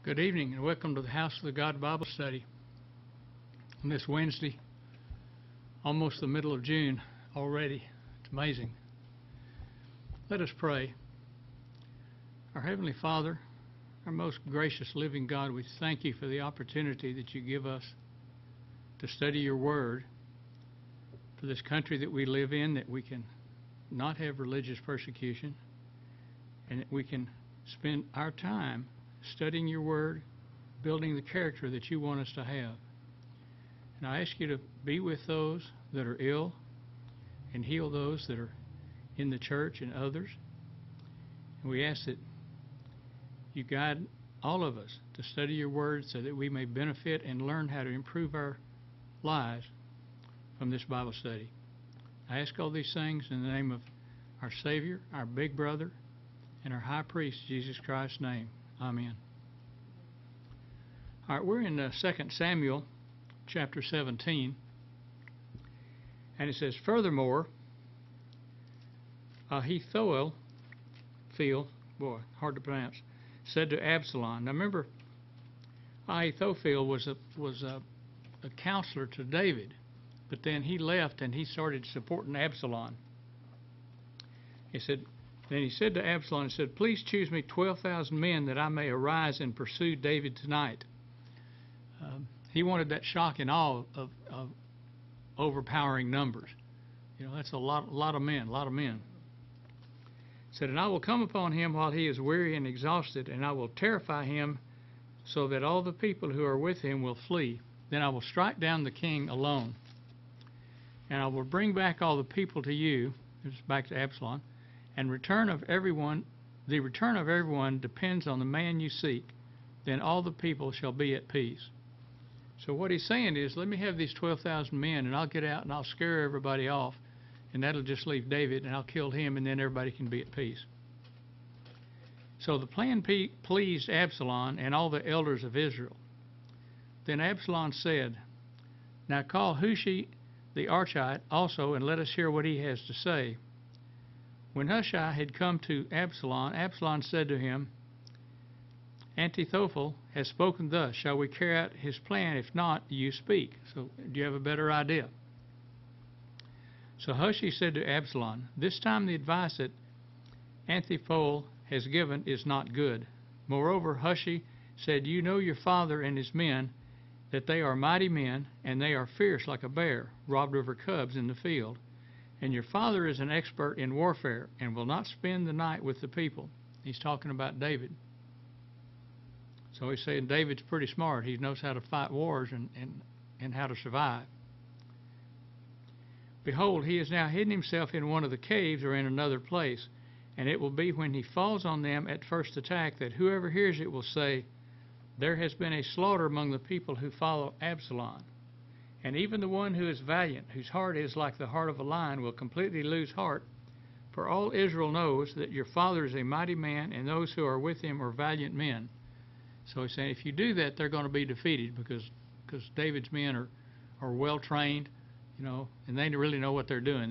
Good evening and welcome to the House of the God Bible Study on this Wednesday, almost the middle of June already. It's amazing. Let us pray. Our Heavenly Father, our most gracious living God, we thank you for the opportunity that you give us to study your word for this country that we live in, that we can not have religious persecution and that we can spend our time studying your word, building the character that you want us to have. And I ask you to be with those that are ill and heal those that are in the church and others. And we ask that you guide all of us to study your word so that we may benefit and learn how to improve our lives from this Bible study. I ask all these things in the name of our Savior, our big brother, and our high priest, Jesus Christ's name. Amen. All right, we're in 2 Samuel chapter 17, and it says, Furthermore, Ahithophel, hard to pronounce, said to Absalom. Now remember, Ahithophel was a counselor to David, but then he left and he started supporting Absalom. Then he said to Absalom, he said, Please choose me 12,000 men that I may arise and pursue David tonight. He wanted that shock and awe of overpowering numbers. You know, that's a lot of men. Said, and I will come upon him while he is weary and exhausted, and I will terrify him so that all the people who are with him will flee. Then I will strike down the king alone. And I will bring back all the people to you, this is back to Absalom, and the return of everyone depends on the man you seek. Then all the people shall be at peace. So what he's saying is, let me have these 12,000 men, and I'll get out and I'll scare everybody off, and that'll just leave David, and I'll kill him, and then everybody can be at peace. So the plan pleased Absalom and all the elders of Israel. Then Absalom said, Now call Hushai the Archite also, and let us hear what he has to say. When Hushai had come to Absalom, Absalom said to him, Ahithophel has spoken thus. Shall we carry out his plan? If not, you speak. So do you have a better idea? So Hushai said to Absalom, This time the advice that Ahithophel has given is not good. Moreover, Hushai said, You know your father and his men, that they are mighty men, and they are fierce like a bear, robbed of her cubs in the field. And your father is an expert in warfare, and will not spend the night with the people. He's talking about David. So he's saying David's pretty smart. He knows how to fight wars and how to survive. Behold, he has now hidden himself in one of the caves or in another place. And it will be when he falls on them at first attack that whoever hears it will say, There has been a slaughter among the people who follow Absalom. And even the one who is valiant, whose heart is like the heart of a lion, will completely lose heart. For all Israel knows that your father is a mighty man, and those who are with him are valiant men. So he's saying if you do that, they're going to be defeated because David's men are well trained, you know, and they really know what they're doing.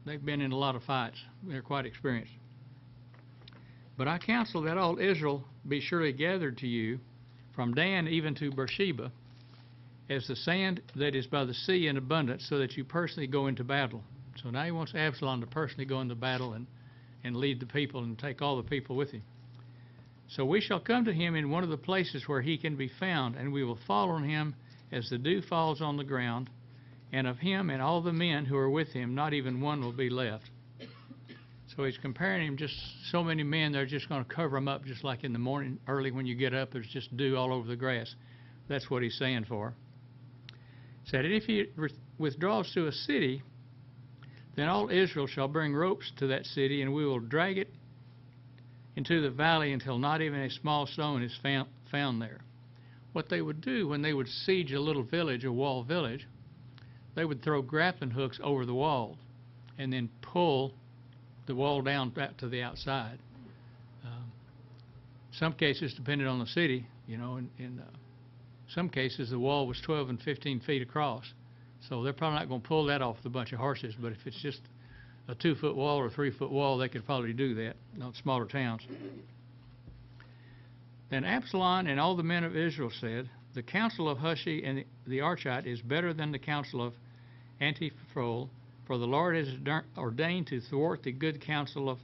They've been in a lot of fights. They're quite experienced. But I counsel that all Israel be surely gathered to you, from Dan even to Beersheba, as the sand that is by the sea in abundance, so that you personally go into battle. So now he wants Absalom to personally go into battle and lead the people and take all the people with him. So we shall come to him in one of the places where he can be found, and we will fall on him as the dew falls on the ground, and of him and all the men who are with him, not even one will be left. So he's comparing him, just so many men, they're just going to cover him up, just like in the morning, early when you get up, there's just dew all over the grass. That's what he's saying for. Said, if he withdraws to a city, then all Israel shall bring ropes to that city, and we will drag it into the valley until not even a small stone is found there. What they would do when they would siege a little village, a walled village, they would throw grappling hooks over the wall and then pull the wall down back to the outside. Some cases, depending on the city, you know, in some cases the wall was 12 and 15 feet across. So they're probably not going to pull that off with a bunch of horses, but if it's just a 2-foot wall or 3-foot wall, they could probably do that, not smaller towns. Then Absalom and all the men of Israel said, the counsel of Hushai and the Archite is better than the counsel of Antiphol, for the Lord has ordained to thwart the good counsel of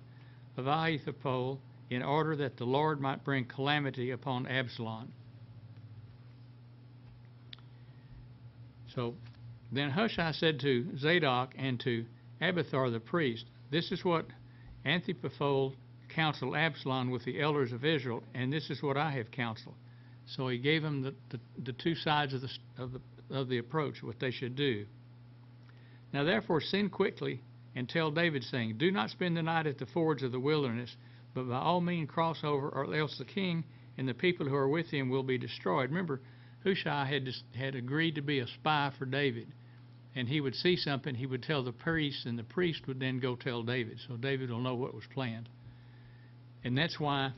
Ahithophel, in order that the Lord might bring calamity upon Absalom. So then Hushai said to Zadok and to Abiathar the priest, this is what Antiphol counseled Absalom with the elders of Israel, and this is what I have counseled. So he gave them the two sides of the approach, what they should do. Now therefore send quickly and tell David, saying, do not spend the night at the fords of the wilderness, but by all means cross over, or else the king and the people who are with him will be destroyed. Remember, Hushai had agreed to be a spy for David, and he would see something, he would tell the priest, and the priest would then go tell David, so David will know what was planned. And that's why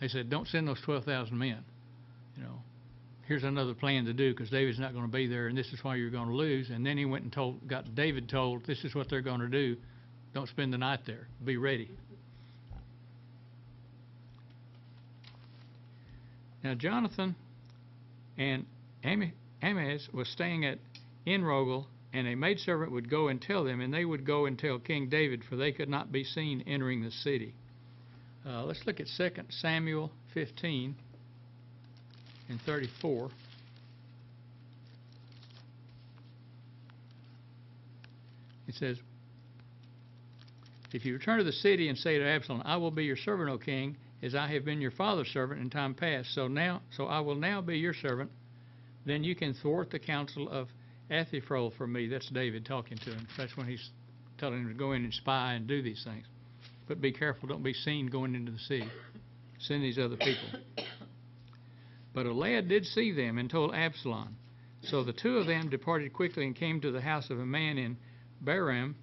they said, don't send those 12,000 men. You know, here's another plan to do, because David's not going to be there, and this is why you're going to lose. And then he went and got David told, this is what they're going to do. Don't spend the night there. Be ready. Now Jonathan and Ahimaaz was staying at Enrogel, and a maidservant would go and tell them, and they would go and tell King David, for they could not be seen entering the city. Let's look at 2 Samuel 15 and 34. It says, if you return to the city and say to Absalom, I will be your servant, O king, as I have been your father's servant in time past, so I will now be your servant, then you can thwart the counsel of Ahithophel for me. That's David talking to him. That's when he's telling him to go in and spy and do these things. But be careful, don't be seen going into the city. Send these other people. But a lad did see them and told Absalom. So the two of them departed quickly and came to the house of a man in Baram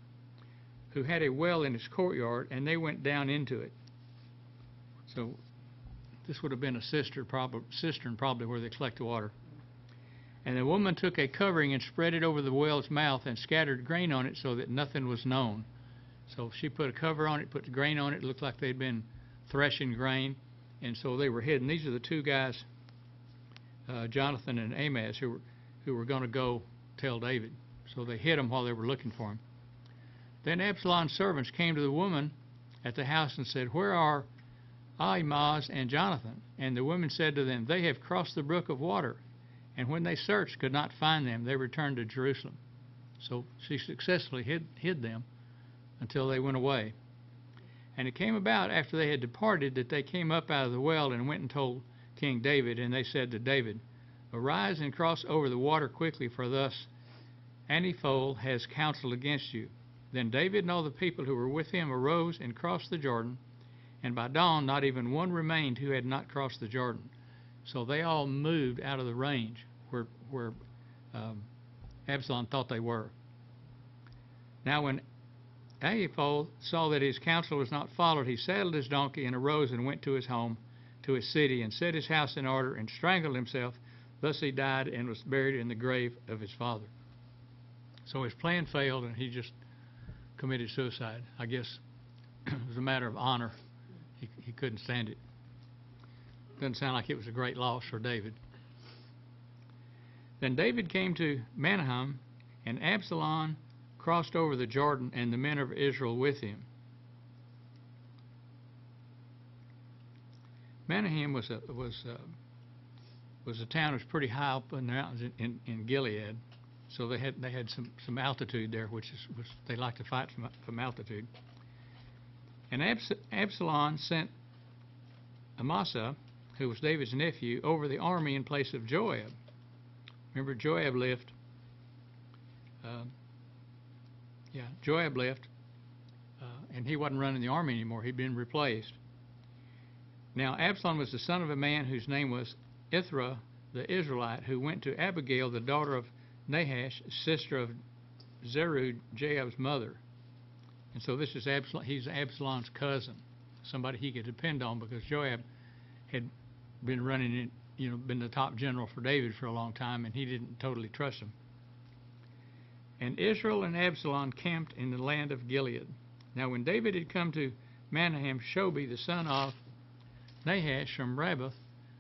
who had a well in his courtyard, and they went down into it. So this would have been a cistern probably where they collect the water. And the woman took a covering and spread it over the well's mouth and scattered grain on it so that nothing was known. So she put a cover on it, put the grain on it. It looked like they'd been threshing grain, and so they were hidden. These are the two guys, Jonathan and Ahimaaz, who were going to go tell David. So they hid him while they were looking for him. Then Absalom's servants came to the woman at the house and said, where are Ahimaaz and Jonathan? And the women said to them, they have crossed the brook of water. And when they searched, could not find them, they returned to Jerusalem. So she successfully hid them until they went away. And it came about after they had departed that they came up out of the well and went and told King David. And they said to David, arise and cross over the water quickly, for thus Antiphol has counseled against you. Then David and all the people who were with him arose and crossed the Jordan. And by dawn, not even one remained who had not crossed the Jordan. So they all moved out of the range where Absalom thought they were. Now when Ahithophel saw that his counsel was not followed, he saddled his donkey and arose and went to his home, to his city, and set his house in order and strangled himself. Thus he died and was buried in the grave of his father. So his plan failed, and he just committed suicide. I guess it was a matter of honor. He couldn't stand it. Doesn't sound like it was a great loss for David. Then David came to Mahanaim, and Absalom crossed over the Jordan, and the men of Israel with him. Mahanaim was a town that was pretty high up in the mountains in Gilead, so they had some altitude there, which they like to fight from altitude. And Absalom sent Amasa, who was David's nephew, over the army in place of Joab. Remember, Joab left. Joab left, and he wasn't running the army anymore. He'd been replaced. Now, Absalom was the son of a man whose name was Ithra the Israelite, who went to Abigail, the daughter of Nahash, sister of Zeruiah, Joab's mother. And so this is Absalom. He's Absalom's cousin, somebody he could depend on, because Joab had been running it, been the top general for David for a long time, and he didn't totally trust him. And Israel and Absalom camped in the land of Gilead. Now when David had come to Mahanaim, Shobi, the son of Nahash from Rabbah,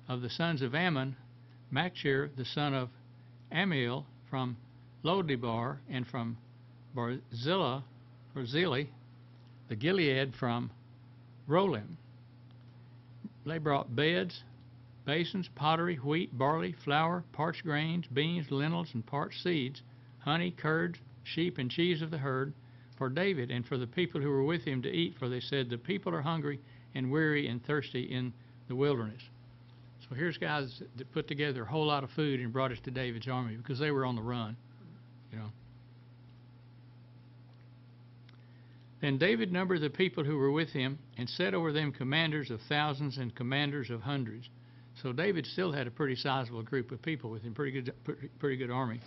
of the sons of Ammon, Machir, the son of Amiel, from Lodebar, and from Barzillai, the Gilead from Rolim. They brought beds, basins, pottery, wheat, barley, flour, parched grains, beans, lentils, and parched seeds, honey, curds, sheep, and cheese of the herd, for David and for the people who were with him to eat, for they said, the people are hungry and weary and thirsty in the wilderness. So here's guys that put together a whole lot of food and brought it to David's army because they were on the run, you know. Then David numbered the people who were with him and set over them commanders of thousands and commanders of hundreds. So David still had a pretty sizable group of people with him, pretty good army.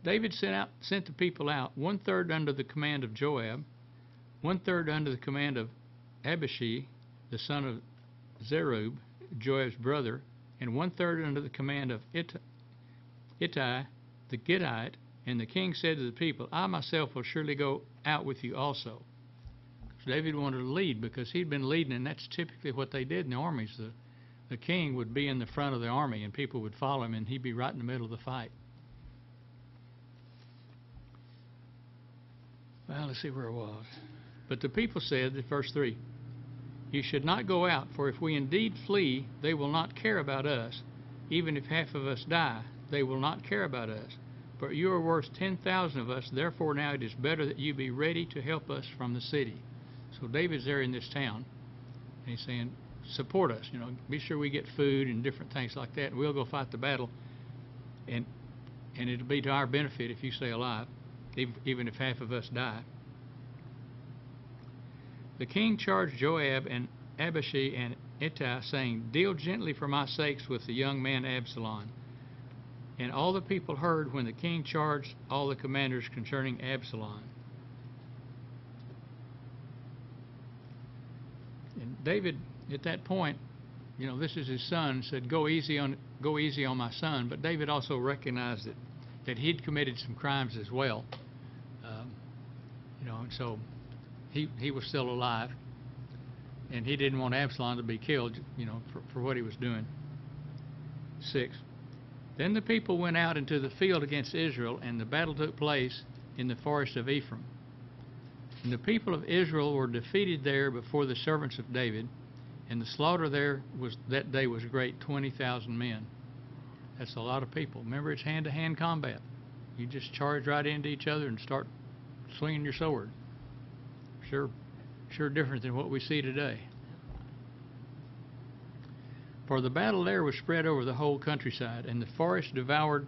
David sent the people out, 1/3 under the command of Joab, 1/3 under the command of Abishai, the son of Zerub, Joab's brother, and 1/3 under the command of Ittai the Gittite. And the king said to the people, I myself will surely go out with you also. So David wanted to lead because he'd been leading, and that's typically what they did in the armies. The king would be in the front of the army, and people would follow him, and he'd be right in the middle of the fight. Well, let's see where it was. But the people said, verse 3, you should not go out, for if we indeed flee, they will not care about us. Even if half of us die, they will not care about us. But you are worth 10,000 of us, therefore now it is better that you be ready to help us from the city. So David's there in this town, and he's saying, support us, you know, be sure we get food and different things like that, and we'll go fight the battle, and it'll be to our benefit if you stay alive, even if half of us die. The king charged Joab and Abishai and Ittai, saying, deal gently for my sakes with the young man Absalom. And all the people heard when the king charged all the commanders concerning Absalom. And David, at that point, you know, this is his son, said, go easy on my son. But David also recognized that he'd committed some crimes as well. You know, and so he was still alive, and he didn't want Absalom to be killed, you know, for what he was doing. 6. Then the people went out into the field against Israel, and the battle took place in the forest of Ephraim. And the people of Israel were defeated there before the servants of David, and the slaughter there that day was great, 20,000 men. That's a lot of people. Remember, it's hand-to-hand combat. You just charge right into each other and start swinging your sword. Sure different than what we see today. For the battle there was spread over the whole countryside, and the forest devoured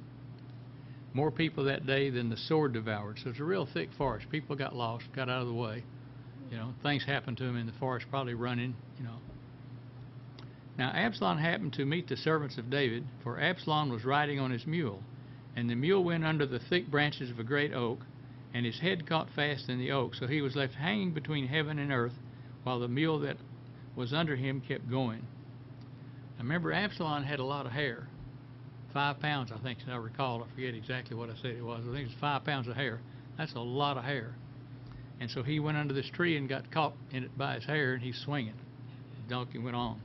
more people that day than the sword devoured. So it's a real thick forest. People got lost, got out of the way. You know, things happened to them in the forest, probably running, you know. Now Absalom happened to meet the servants of David, for Absalom was riding on his mule, and the mule went under the thick branches of a great oak, and his head caught fast in the oak, so he was left hanging between heaven and earth, while the mule that was under him kept going. Now remember, Absalom had a lot of hair, 5 pounds, I think, as I recall. I forget exactly what I said it was. I think it was 5 pounds of hair. That's a lot of hair. And so he went under this tree and got caught in it by his hair, and he's swinging. The donkey went on.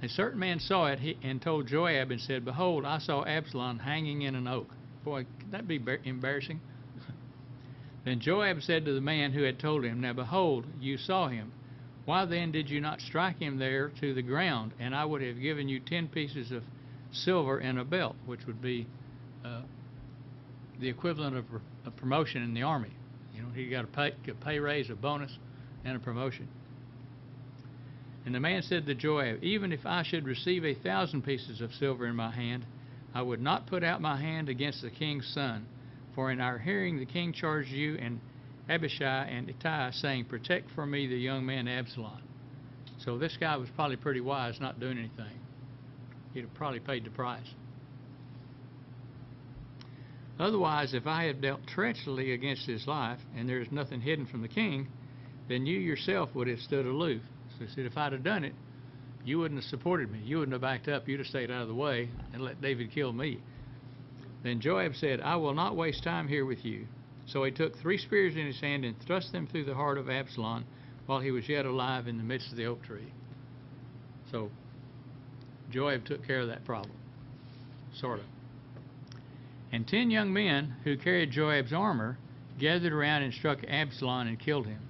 A certain man saw it and told Joab and said, behold, I saw Absalom hanging in an oak. Boy, could that be embarrassing? Then Joab said to the man who had told him, now behold, you saw him. Why then did you not strike him there to the ground? And I would have given you 10 pieces of silver and a belt, which would be the equivalent of a promotion in the army. You know, he got a pay raise, a bonus, and a promotion. And the man said to Joab, even if I should receive 1,000 pieces of silver in my hand, I would not put out my hand against the king's son. For in our hearing the king charged you and Abishai and Ittai, saying, protect for me the young man Absalom. So this guy was probably pretty wise, not doing anything. He'd have probably paid the price. Otherwise, if I had dealt treacherously against his life, and there is nothing hidden from the king, then you yourself would have stood aloof. So he said, if I'd have done it, you wouldn't have supported me. You wouldn't have backed up. You'd have stayed out of the way and let David kill me." Then Joab said, "I will not waste time here with you." So he took 3 spears in his hand and thrust them through the heart of Absalom while he was yet alive in the midst of the oak tree. So Joab took care of that problem, sort of. And 10 young men who carried Joab's armor gathered around and struck Absalom and killed him.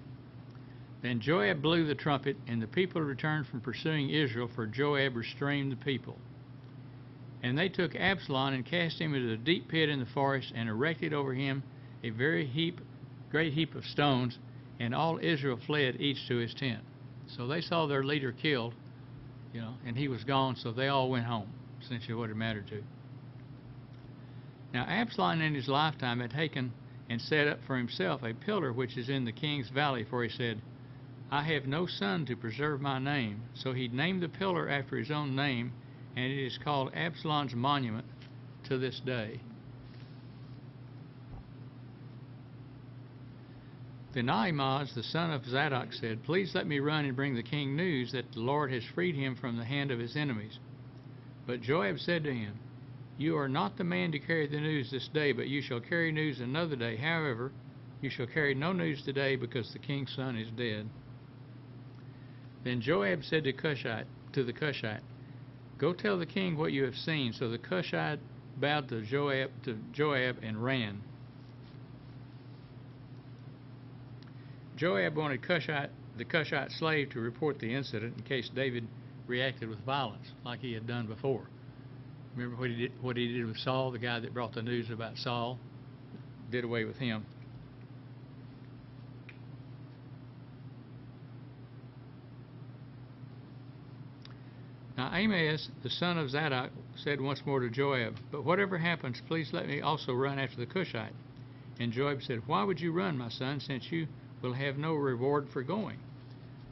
Then Joab blew the trumpet, and the people returned from pursuing Israel, for Joab restrained the people. And they took Absalom and cast him into a deep pit in the forest, and erected over him a great heap of stones, and all Israel fled, each to his tent. So they saw their leader killed, and he was gone, so they all went home, essentially what it mattered to. Now Absalom in his lifetime had taken and set up for himself a pillar which is in the king's valley, for he said, "I have no son to preserve my name." So he named the pillar after his own name, and it is called Absalom's monument to this day. Then Ahimaaz, the son of Zadok, said, "Please let me run and bring the king news that the Lord has freed him from the hand of his enemies." But Joab said to him, "You are not the man to carry the news this day, but you shall carry news another day. However, you shall carry no news today, because the king's son is dead." Then Joab said to the Cushite, "Go tell the king what you have seen." So the Cushite bowed to Joab and ran. Joab wanted the Cushite slave to report the incident in case David reacted with violence like he had done before. Remember what he did with Saul, the guy that brought the news about Saul? Did away with him. Now Ahimaaz, the son of Zadok, said once more to Joab, "But whatever happens, please let me also run after the Cushite." And Joab said, "Why would you run, my son, since you will have no reward for going?"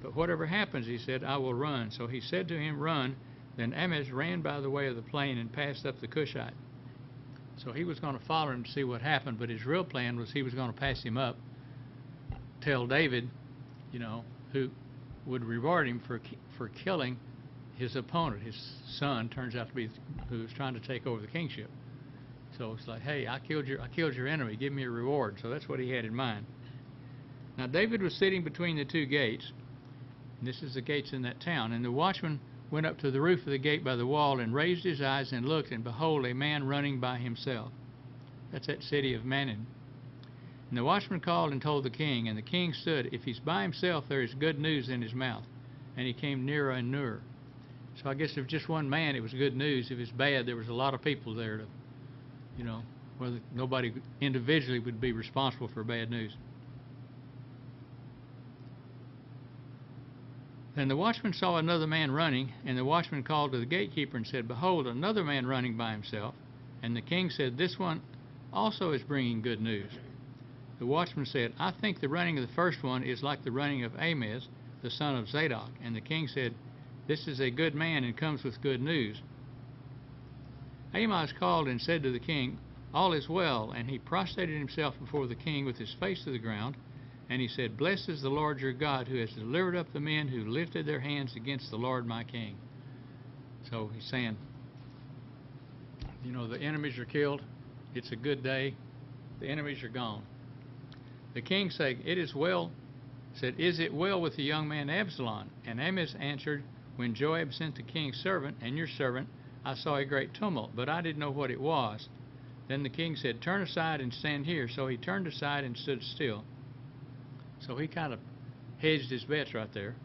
"But whatever happens," he said, "I will run." So he said to him, "Run." Then Ahimaaz ran by the way of the plain and passed up the Cushite. So he was going to follow him to see what happened, but his real plan was he was going to pass him up, tell David, who would reward him for killing his opponent. His son turns out to be who was trying to take over the kingship. So it's like, "Hey, I killed your enemy. Give me a reward." So that's what he had in mind. Now David was sitting between the 2 gates, and this is the gates in that town, and the watchman went up to the roof of the gate by the wall and raised his eyes and looked, and behold, a man running by himself. That's that city of Manan. And the watchman called and told the king, and the king stood. If he's by himself, there is good news in his mouth. And he came nearer and nearer. So I guess if just one man, it was good news. If it's bad, there was a lot of people there to, whether nobody individually would be responsible for bad news. Then the watchman saw another man running, and the watchman called to the gatekeeper and said, "Behold, another man running by himself." And the king said, "This one also is bringing good news." The watchman said, "I think the running of the first one is like the running of Ahimaaz, the son of Zadok." And the king said, "This is a good man and comes with good news." Ahimaaz called and said to the king, "All is well." And he prostrated himself before the king with his face to the ground. And he said, "Blessed is the Lord your God, who has delivered up the men who lifted their hands against the Lord my king." So he's saying, the enemies are killed. It's a good day. The enemies are gone. The king said, "Is it well with the young man Absalom?" And Ahimaaz answered, "When Joab sent the king's servant and your servant, I saw a great tumult, but I didn't know what it was." Then the king said, "Turn aside and stand here." So he turned aside and stood still. So he kind of hedged his bets right there,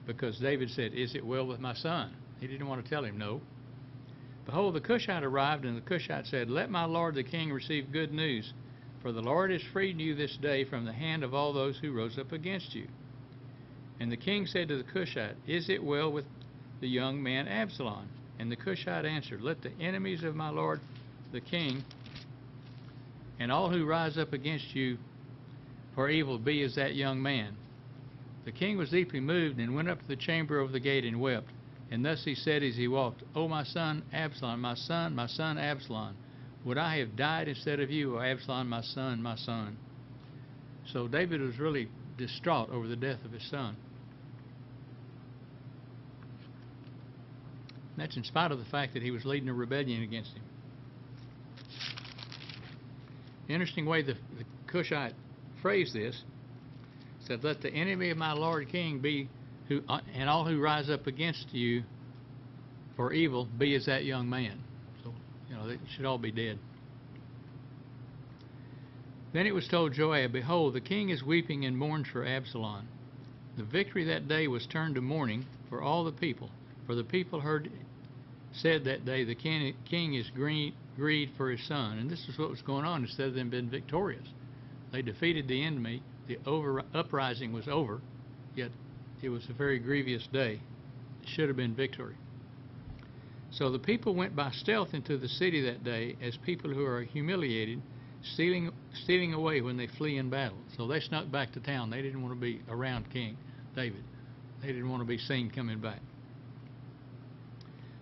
because David said, "Is it well with my son?" He didn't want to tell him no. Behold, the Cushite arrived, and the Cushite said, "Let my lord the king receive good news, for the Lord has freed you this day from the hand of all those who rose up against you." And the king said to the Cushite, "Is it well with the young man Absalom?" And the Cushite answered, "Let the enemies of my lord the king and all who rise up against you for evil be as that young man." The king was deeply moved and went up to the chamber over the gate and wept. And thus he said as he walked, "O my son Absalom, my son Absalom, would I have died instead of you, O Absalom, my son, my son." So David was really distraught over the death of his son. That's in spite of the fact that he was leading a rebellion against him. Interesting way the Cushite phrased this. Said, "Let the enemy of my Lord King be, and all who rise up against you for evil, be as that young man." So, they should all be dead. Then it was told Joab, "Behold, the king is weeping and mourns for Absalom." The victory that day was turned to mourning for all the people, for the people said that day, "The king is grieved for his son." And this is what was going on. Instead of them being victorious, they defeated the enemy. The uprising was over, yet it was a very grievous day. It should have been victory. So the people went by stealth into the city that day, as people who are humiliated, stealing away when they flee in battle. So they snuck back to town. They didn't want to be around King David. They didn't want to be seen coming back.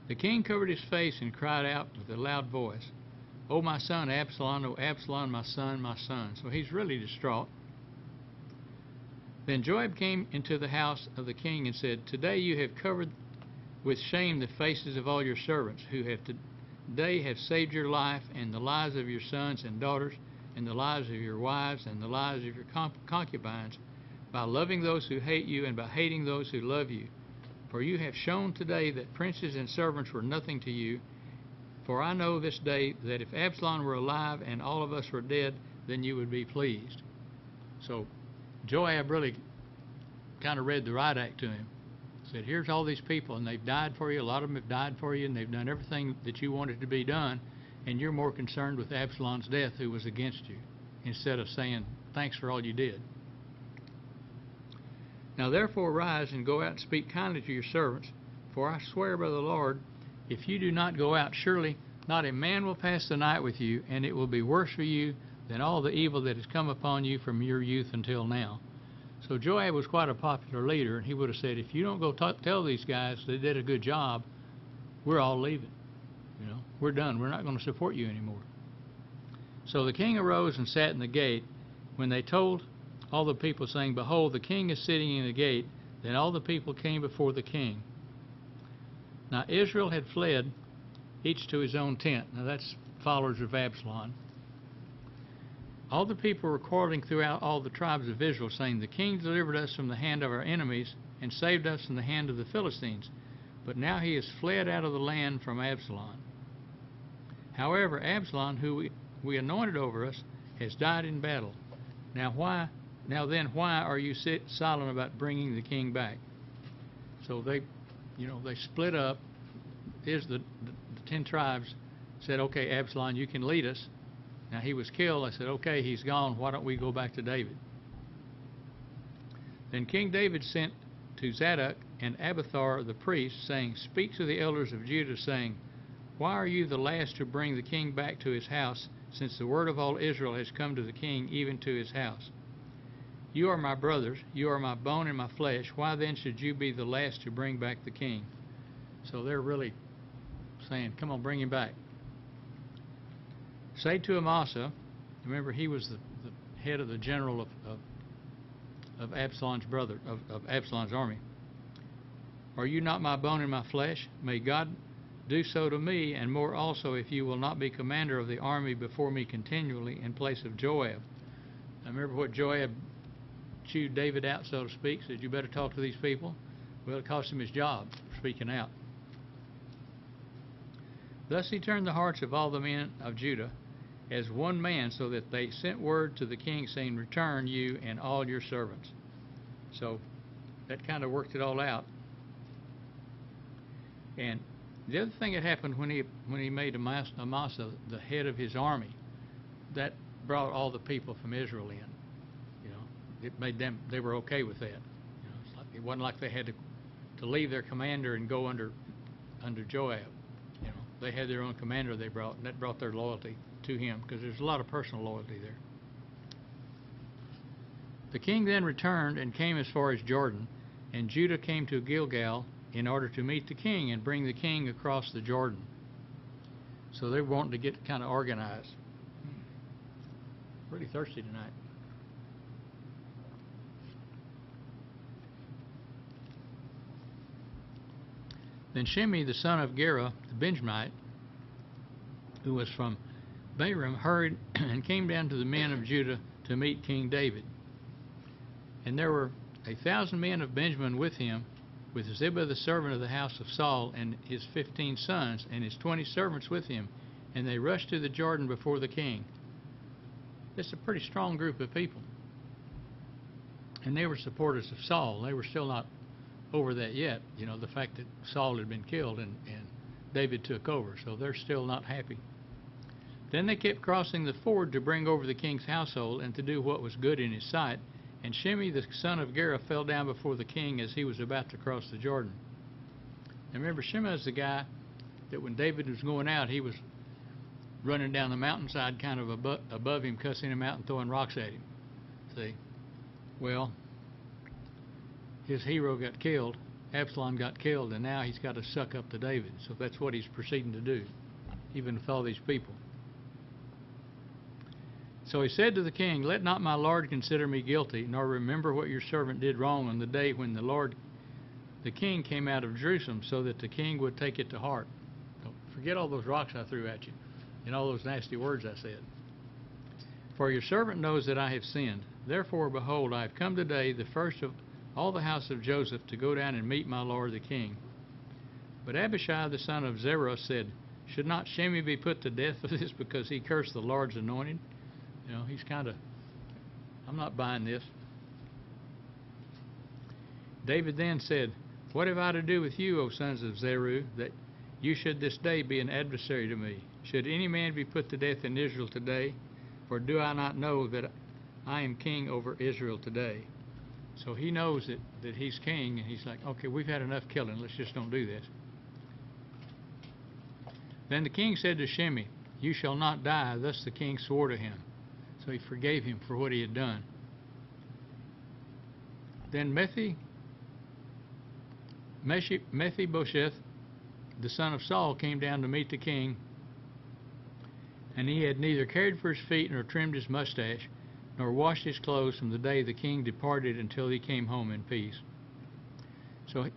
The king covered his face and cried out with a loud voice, "O my son Absalom, O Absalom, my son, my son." So he's really distraught. Then Joab came into the house of the king and said, "Today you have covered with shame the faces of all your servants, who have today have saved your life and the lives of your sons and daughters, and the lives of your wives and the lives of your concubines, by loving those who hate you and by hating those who love you. For you have shown today that princes and servants were nothing to you. For I know this day that if Absalom were alive and all of us were dead, then you would be pleased." So Joab really kind of read the right act to him. Said, "Here's all these people, and they've died for you. A lot of them have died for you, and they've done everything that you wanted to be done, and you're more concerned with Absalom's death, who was against you, instead of saying, thanks for all you did. Now therefore rise and go out and speak kindly to your servants, for I swear by the Lord, if you do not go out, surely not a man will pass the night with you, and it will be worse for you than all the evil that has come upon you from your youth until now." So Joab was quite a popular leader, and he would have said, if you don't go tell these guys they did a good job, we're all leaving. We're done. We're not going to support you anymore. So the king arose and sat in the gate. When they told all the people, saying, "Behold, the king is sitting in the gate," then all the people came before the king. Now Israel had fled, each to his own tent. Now that's followers of Absalom. All the people were quarreling throughout all the tribes of Israel, saying, "The king delivered us from the hand of our enemies and saved us from the hand of the Philistines. But now he has fled out of the land from Absalom. However, Absalom, who we anointed over us, has died in battle. Now then, why are you silent about bringing the king back?" So they split up. The 10 tribes said, "Okay, Absalom, you can lead us." Now he was killed. I said, "Okay, he's gone. Why don't we go back to David?" Then King David sent to Zadok and Abiathar the priests, saying, "Speak to the elders of Judah, saying, why are you the last to bring the king back to his house, since the word of all Israel has come to the king, even to his house? You are my brothers, you are my bone and my flesh. Why then should you be the last to bring back the king?" So they're really saying, come on, bring him back. "Say to Amasa," remember he was the head of the general of Absalom's of Absalom's army, "Are you not my bone and my flesh? May God do so to me, and more also, if you will not be commander of the army before me continually in place of Joab." Now remember what Joab chewed David out, so to speak, said, "You better talk to these people." Well, it cost him his job for speaking out. Thus he turned the hearts of all the men of Judah as one man, so that they sent word to the king, saying, "Return, you and all your servants." So that kind of worked it all out. And the other thing that happened when he made Amasa the head of his army, that brought all the people from Israel in. It made them, they were okay with that. It wasn't like they had to leave their commander and go under Joab. They had their own commander they brought, and that brought their loyalty to him, because there's a lot of personal loyalty there. The king then returned and came as far as Jordan, and Judah came to Gilgal in order to meet the king and bring the king across the Jordan. So they're wanting to get kind of organized. Pretty thirsty tonight. Then Shimei the son of Gera, the Benjamite, who was from Baarim, hurried and came down to the men of Judah to meet King David. And there were 1,000 men of Benjamin with him, with Ziba the servant of the house of Saul, and his 15 sons, and his 20 servants with him. And they rushed to the Jordan before the king. It's a pretty strong group of people. And they were supporters of Saul. They were still not over that yet. You know, the fact that Saul had been killed and David took over. So they're still not happy. Then they kept crossing the ford to bring over the king's household and to do what was good in his sight. And Shimei the son of Gera fell down before the king as he was about to cross the Jordan. And remember, Shimei is the guy that when David was going out, he was running down the mountainside kind of above him, cussing him out and throwing rocks at him. See? Well, his hero got killed, Absalom got killed, and now he's got to suck up to David. So that's what he's proceeding to do, even with all these people. So he said to the king, "Let not my lord consider me guilty, nor remember what your servant did wrong on the day when the king came out of Jerusalem, so that the king would take it to heart." So forget all those rocks I threw at you and all those nasty words I said. "For your servant knows that I have sinned. Therefore, behold, I have come today, the first of all the house of Joseph, to go down and meet my lord the king." But Abishai the son of Zeruiah said, "Should not Shimei be put to death for this, because he cursed the Lord's anointed?" You know, he's kind of, I'm not buying this. David then said, "What have I to do with you, O sons of Zeruiah, that you should this day be an adversary to me? Should any man be put to death in Israel today? For do I not know that I am king over Israel today?" So he knows that he's king, and he's like, okay, we've had enough killing. Let's just don't do this. Then the king said to Shimei, "You shall not die." Thus the king swore to him. So he forgave him for what he had done. Then Mephibosheth, the son of Saul, came down to meet the king, and he had neither cared for his feet nor trimmed his mustache, nor washed his clothes from the day the king departed until he came home in peace. So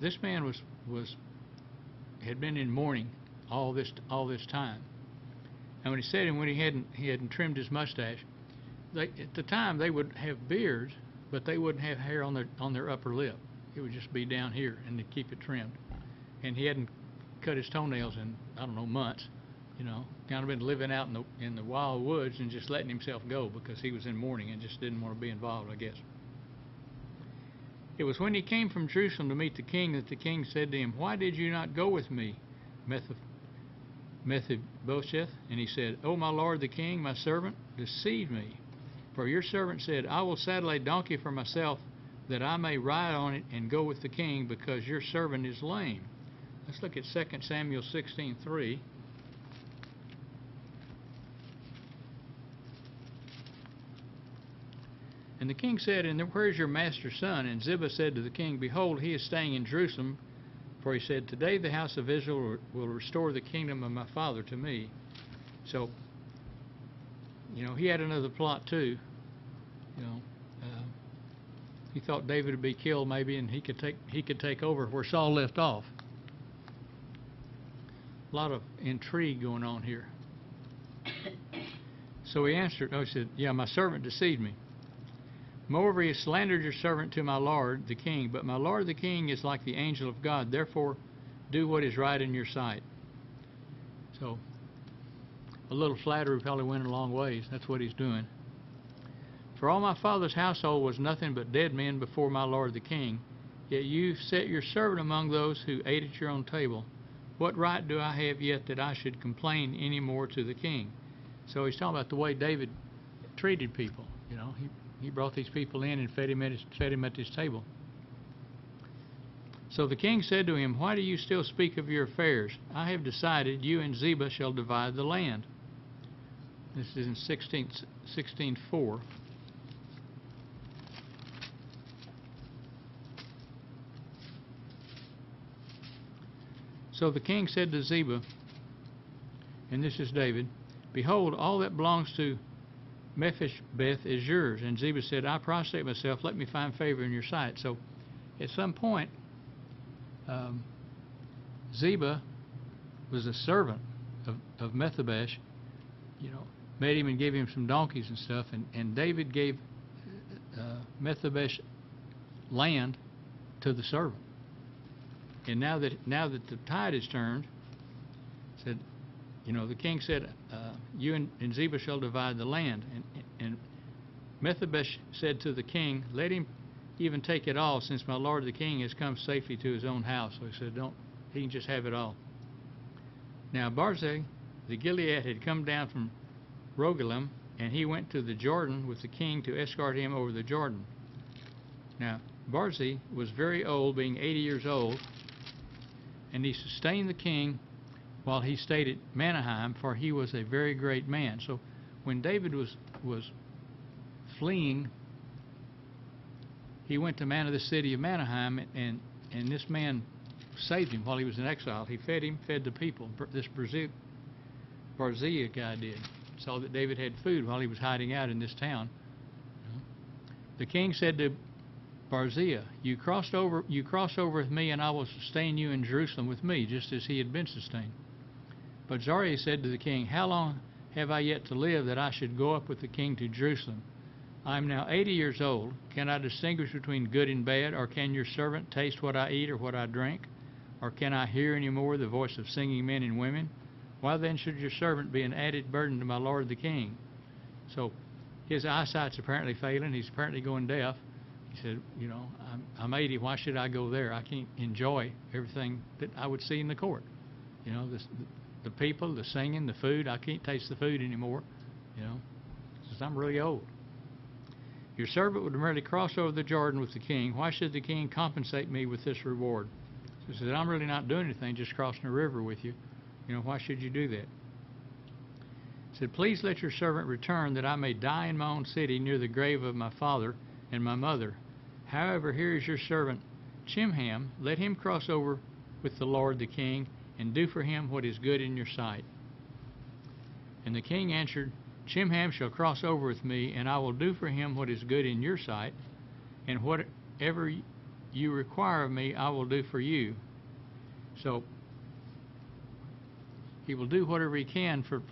this man had been in mourning all this time. And when he said, and when he hadn't trimmed his mustache, at the time they would have beards, but they wouldn't have hair on their upper lip. It would just be down here, and to keep it trimmed. And he hadn't cut his toenails in, I don't know, months. You know, kind of been living out in the wild woods and just letting himself go because he was in mourning and just didn't want to be involved, I guess. It was when he came from Jerusalem to meet the king that the king said to him, "Why did you not go with me, Mephibosheth?" And he said, "O my lord the king, my servant deceived me. For your servant said, I will saddle a donkey for myself, that I may ride on it and go with the king, because your servant is lame." Let's look at 2 Samuel 16:3. And the king said, "And where is your master's son?" And Ziba said to the king, "Behold, he is staying in Jerusalem. For he said, Today the house of Israel will restore the kingdom of my father to me." So, you know, he had another plot too. You know, he thought David would be killed maybe, and he could take over where Saul left off. A lot of intrigue going on here. So he answered, he said, "Yeah, my servant deceived me. Moreover, he has slandered your servant to my lord the king. But my lord the king is like the angel of God. Therefore, do what is right in your sight." So, a little flattery probably went a long ways. That's what he's doing. "For all my father's household was nothing but dead men before my lord the king. Yet you set your servant among those who ate at your own table. What right do I have yet that I should complain any more to the king?" So he's talking about the way David treated people. You know, he brought these people in and fed him at his table. So the king said to him, "Why do you still speak of your affairs? I have decided you and Ziba shall divide the land." This is in 16:4. So the king said to Ziba, and this is David, "Behold, all that belongs to Mephibosheth is yours." And Ziba said, "I prostrate myself, let me find favor in your sight." So at some point, Ziba was a servant of Mephibosheth, met him and gave him some donkeys and stuff, and David gave Mephibosheth land to the servant. And now that the tide has turned, said, the king said, you and Ziba shall divide the land. And Mephibosheth said to the king, let him even take it all, since my lord the king has come safely to his own house. So he said, he can just have it all. Now Barzillai the Gilead had come down from Rogelim, and he went to the Jordan with the king to escort him over the Jordan. Now Barzillai was very old, being 80 years old, and he sustained the king while he stayed at Mahanaim, for he was a very great man. So when David was fleeing, he went to the city of Mahanaim, and this man saved him while he was in exile. He fed him, fed the people. This Barzillai guy did. Saw that David had food while he was hiding out in this town. The king said to Barzillai, you cross over with me, and I will sustain you in Jerusalem with me, just as he had been sustained. But Barzillai said to the king, how long have I yet to live, that I should go up with the king to Jerusalem? I am now 80 years old. Can I distinguish between good and bad? Or can your servant taste what I eat or what I drink? Or can I hear any more the voice of singing men and women? Why then should your servant be an added burden to my lord the king? So his eyesight's apparently failing. He's apparently going deaf. He said, I'm 80. Why should I go there? I can't enjoy everything that I would see in the court. The people, the singing, the food. I can't taste the food anymore. Since I'm really old. Your servant would merely cross over the Jordan with the king. Why should the king compensate me with this reward? So he said, I'm really not doing anything, just crossing the river with you. Why should you do that? He said, please let your servant return, that I may die in my own city near the grave of my father and my mother. However, here is your servant Chimham. Let him cross over with the Lord the king, and do for him what is good in your sight. And the king answered, Chimham shall cross over with me, and I will do for him what is good in your sight, and whatever you require of me, I will do for you. So he will do whatever he can for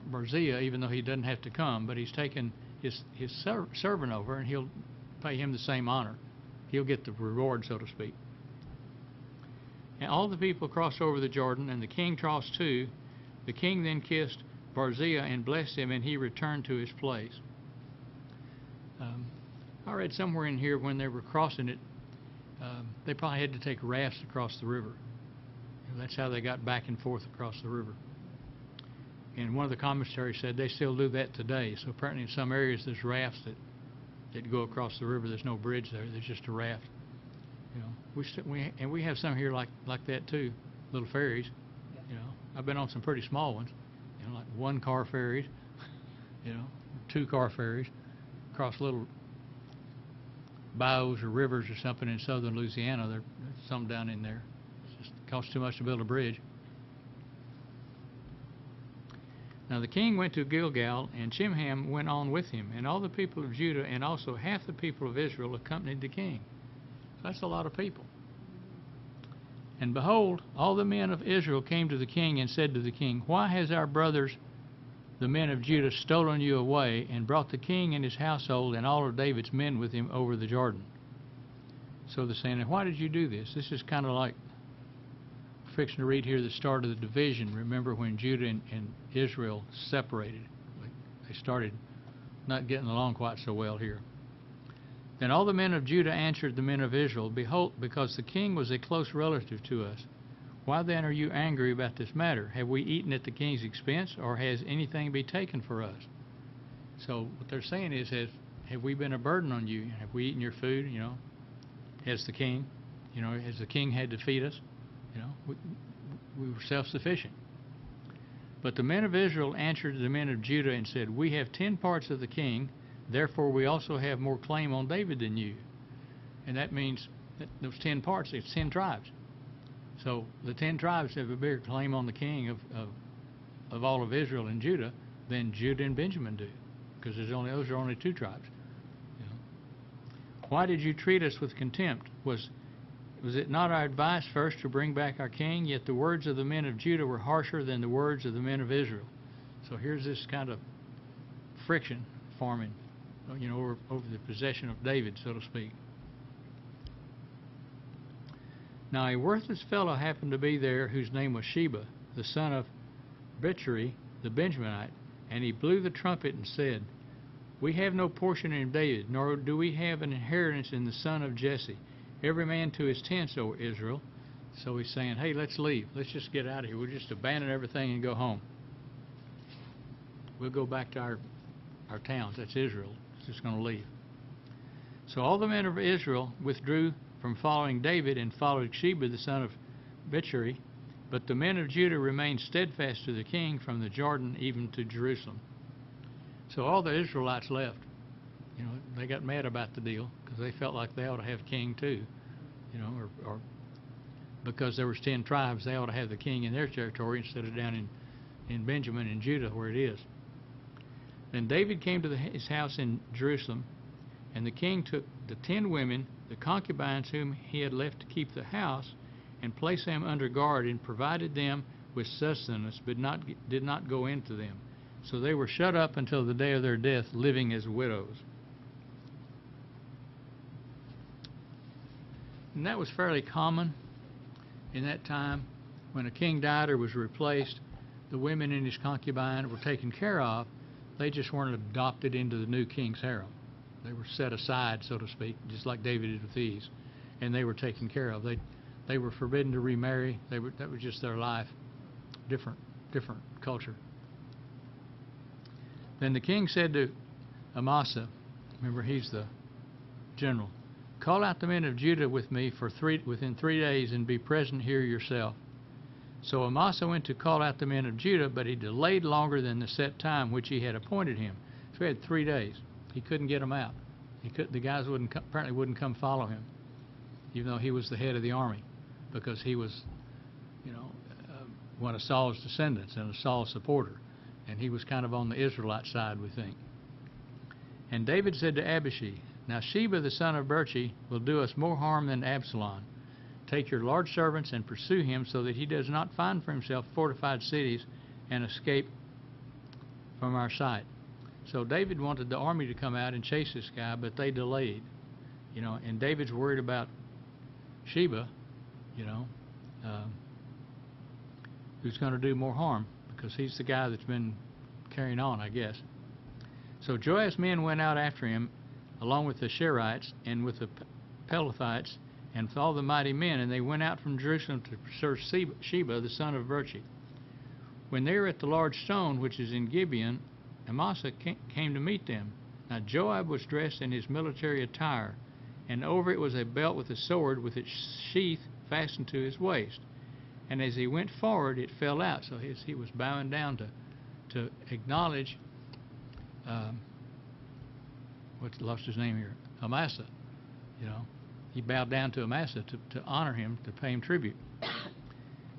Barzillai, even though he doesn't have to come, but he's taken his servant over, and he'll pay him the same honor. He'll get the reward, so to speak. And all the people crossed over the Jordan, and the king crossed too. The king then kissed Barzillai and blessed him, and he returned to his place. I read somewhere in here when they were crossing it, they probably had to take rafts across the river. That's how they got back and forth across the river. And one of the commentaries said they still do that today. So apparently in some areas there's rafts that go across the river. There's no bridge there. There's just a raft. We have some here like that too, little ferries. I've been on some pretty small ones. Like 1-car ferries, 2-car ferries, across little bayous or rivers or something in southern Louisiana. There's some down in there. It just costs too much to build a bridge. Now the king went to Gilgal, and Chimham went on with him, and all the people of Judah, and also half the people of Israel accompanied the king. So that's a lot of people. And behold, all the men of Israel came to the king and said to the king, why has our brothers, the men of Judah, stolen you away, and brought the king and his household and all of David's men with him over the Jordan? So they're saying, why did you do this? This is kind of like fixing to read here the start of the division. Remember when Judah and Israel separated? They started not getting along quite so well here. Then all the men of Judah answered the men of Israel, behold, because the king was a close relative to us. Why then are you angry about this matter? Have we eaten at the king's expense, or has anything been taken for us? So what they're saying is, have we been a burden on you? Have we eaten your food? Has the king? Has the king had to feed us? We were self-sufficient. But the men of Israel answered the men of Judah and said, we have 10 parts of the king. Therefore, we also have more claim on David than you. And that means that those 10 parts, it's 10 tribes. So the 10 tribes have a bigger claim on the king of all of Israel and Judah than Judah and Benjamin do, because those are only 2 tribes. Why did you treat us with contempt? Was Was it not our advice first to bring back our king? Yet the words of the men of Judah were harsher than the words of the men of Israel. So here's this kind of friction forming, over the possession of David, so to speak. Now a worthless fellow happened to be there whose name was Sheba, the son of Bichri, the Benjaminite, and he blew the trumpet and said, We have no portion in David, nor do we have an inheritance in the son of Jesse. Every man to his tents, O Israel. So he's saying, hey, let's leave. Let's just get out of here. We'll just abandon everything and go home. We'll go back to our towns. That's Israel. It's just going to leave. So all the men of Israel withdrew from following David and followed Sheba, the son of Bichri. But the men of Judah remained steadfast to the king from the Jordan even to Jerusalem. So all the Israelites left. They got mad about the deal because they felt like they ought to have a king too. Or because there was 10 tribes, they ought to have the king in their territory instead of down in Benjamin and Judah where it is. Then David came to his house in Jerusalem, and the king took the 10 women, the concubines whom he had left to keep the house, and placed them under guard and provided them with sustenance, but did not go into them. So they were shut up until the day of their death, living as widows. And that was fairly common in that time. When a king died or was replaced, the women in his concubine were taken care of. They just weren't adopted into the new king's harem. They were set aside, so to speak, just like David did with these, and they were taken care of. They were forbidden to remarry. That was just their life. Different culture. Then the king said to Amasa, remember he's the general, call out the men of Judah with me within 3 days and be present here yourself. So Amasa went to call out the men of Judah, but he delayed longer than the set time which he had appointed him. So he had 3 days. He couldn't get them out. The guys apparently wouldn't come follow him, even though he was the head of the army, because he was, one of Saul's descendants and a Saul supporter, and he was kind of on the Israelite side, we think. And David said to Abishai, Now Sheba the son of Bichri will do us more harm than Absalom. Take your large servants and pursue him, so that he does not find for himself fortified cities and escape from our sight. So David wanted the army to come out and chase this guy, but they delayed. And David's worried about Sheba, who's going to do more harm, because he's the guy that's been carrying on, I guess. So Joab's men went out after him, along with the Sherites and with the Pelethites and with all the mighty men, and they went out from Jerusalem to pursue Sheba, the son of Bichri. When they were at the large stone, which is in Gibeon, Amasa came to meet them. Now Joab was dressed in his military attire, and over it was a belt with a sword with its sheath fastened to his waist. And as he went forward, it fell out. So he was bowing down to acknowledge, lost his name here? Amasa. He bowed down to Amasa to honor him, to pay him tribute.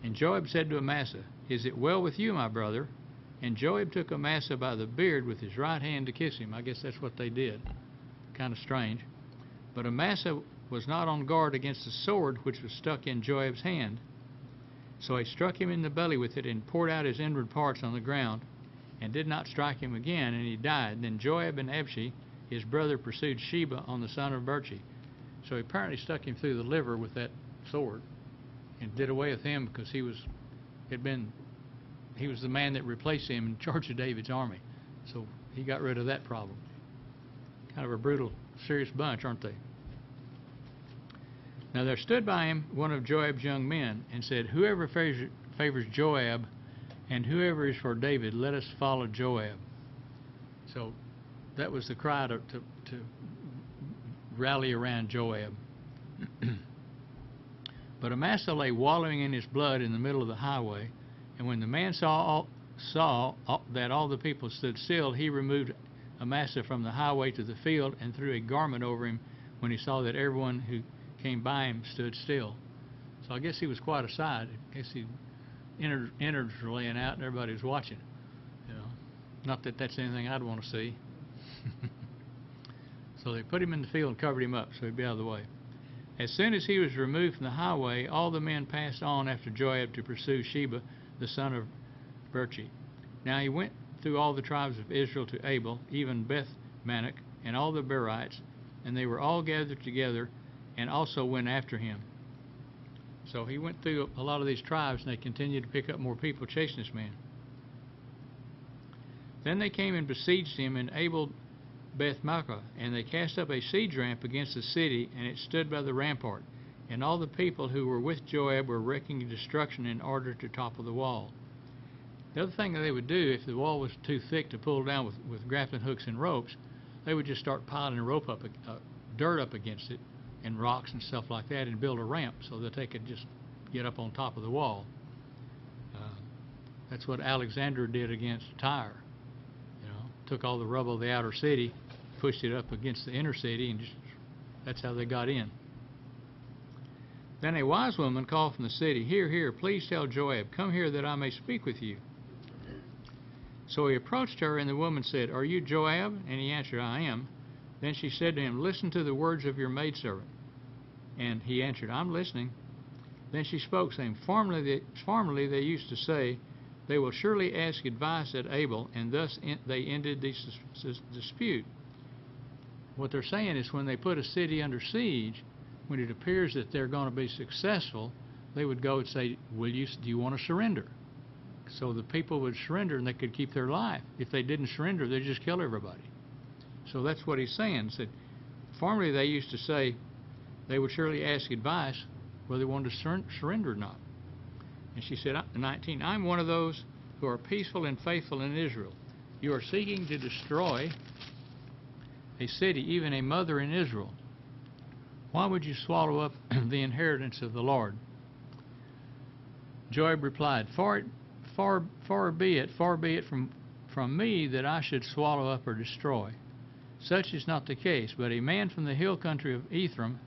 And Joab said to Amasa, Is it well with you, my brother? And Joab took Amasa by the beard with his right hand to kiss him. I guess that's what they did. Kind of strange. But Amasa was not on guard against the sword which was stuck in Joab's hand. So he struck him in the belly with it and poured out his inward parts on the ground, and did not strike him again, and he died. Then Joab and Abishai, his brother, pursued Sheba on the son of Bichri. So he apparently stuck him through the liver with that sword and did away with him, because he was the man that replaced him in charge of David's army. So he got rid of that problem. Kind of a brutal, serious bunch, aren't they? Now there stood by him one of Joab's young men and said, Whoever favors Joab and whoever is for David, let us follow Joab. So that was the cry to rally around Joab. But Amasa lay wallowing in his blood in the middle of the highway, and when the man saw that all the people stood still, he removed Amasa from the highway to the field and threw a garment over him when he saw that everyone who came by him stood still. So I guess he was quite a sight. I guess he innards were laying out and everybody was watching. Not that that's anything I'd want to see. So they put him in the field and covered him up so he'd be out of the way. As soon as he was removed from the highway, all the men passed on after Joab to pursue Sheba, the son of Berchi. Now he went through all the tribes of Israel to Abel, even Beth-Manoch, and all the Berites, and they were all gathered together, and also went after him. So he went through a lot of these tribes, and they continued to pick up more people chasing this man. Then they came and besieged him in Abel-Beth-Maachah, and they cast up a siege ramp against the city, and it stood by the rampart. And all the people who were with Joab were wrecking destruction in order to topple the wall. The other thing that they would do, if the wall was too thick to pull down with grappling hooks and ropes, they would just start piling dirt up against it, and rocks and stuff like that, and build a ramp so that they could just get up on top of the wall. That's what Alexander did against Tyre. Took all the rubble of the outer city, pushed it up against the inner city, and that's how they got in. Then a wise woman called from the city, "Hear, hear, please tell Joab, come here that I may speak with you." So he approached her, and the woman said, "Are you Joab?" And he answered, "I am." Then she said to him, "Listen to the words of your maidservant." And he answered, "I'm listening." Then she spoke, saying, Formerly they used to say, they will surely ask advice at Abel, and thus they ended this dispute. What they're saying is when they put a city under siege, when it appears that they're going to be successful, they would go and say, do you want to surrender? So the people would surrender, and they could keep their life. If they didn't surrender, they'd just kill everybody. So that's what he's saying. He said, formerly they used to say they would surely ask advice whether they wanted to surrender or not. And she said, 19, I'm one of those who are peaceful and faithful in Israel. You are seeking to destroy a city, even a mother in Israel. Why would you swallow up the inheritance of the Lord? Joab replied, Far be it from me that I should swallow up or destroy. Such is not the case, but a man from the hill country of Ephraim,